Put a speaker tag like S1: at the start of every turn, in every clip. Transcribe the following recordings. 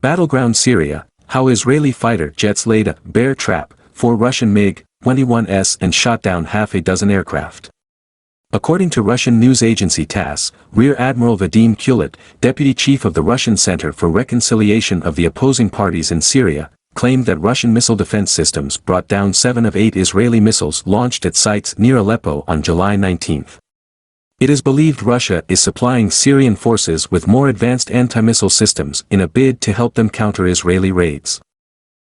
S1: Battleground Syria, how Israeli fighter jets laid a bear trap for Russian MiG-21s and shot down half a dozen aircraft. According to Russian news agency TASS, Rear Admiral Vadim Kulit, deputy chief of the Russian Center for Reconciliation of the Opposing Parties in Syria, claimed that Russian missile defense systems brought down 7 of 8 Israeli missiles launched at sites near Aleppo on July 19. It is believed Russia is supplying Syrian forces with more advanced anti-missile systems in a bid to help them counter Israeli raids.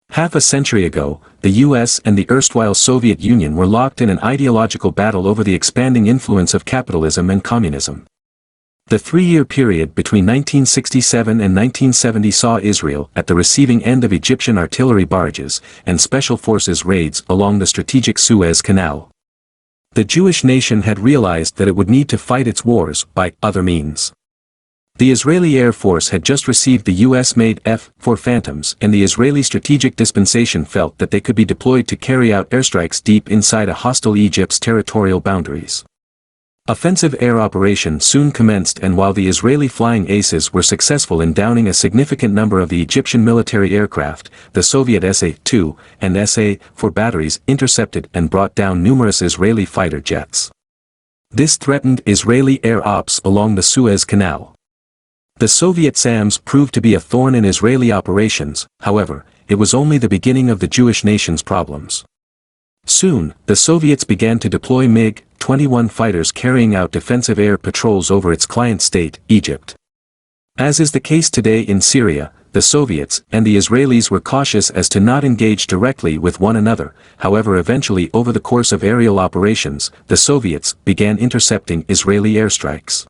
S1: Half a century ago, the US and the erstwhile Soviet Union were locked in an ideological battle over the expanding influence of capitalism and communism. The 3-year period between 1967 and 1970 saw Israel at the receiving end of Egyptian artillery barrages and special forces raids along the strategic Suez Canal. The Jewish nation had realized that it would need to fight its wars by other means. The Israeli Air Force had just received the US-made F-4 Phantoms, and the Israeli Strategic Dispensation felt that they could be deployed to carry out airstrikes deep inside a hostile Egypt's territorial boundaries. Offensive air operations soon commenced, and while the Israeli flying aces were successful in downing a significant number of the Egyptian military aircraft, the Soviet SA-2 and SA-4 batteries intercepted and brought down numerous Israeli fighter jets. This threatened Israeli air ops along the Suez Canal. The Soviet SAMs proved to be a thorn in Israeli operations. However, it was only the beginning of the Jewish nation's problems. Soon, the Soviets began to deploy MiG-21 fighters carrying out defensive air patrols over its client state, Egypt. As is the case today in Syria, the Soviets and the Israelis were cautious as to not engage directly with one another. However, eventually over the course of aerial operations, the Soviets began intercepting Israeli airstrikes.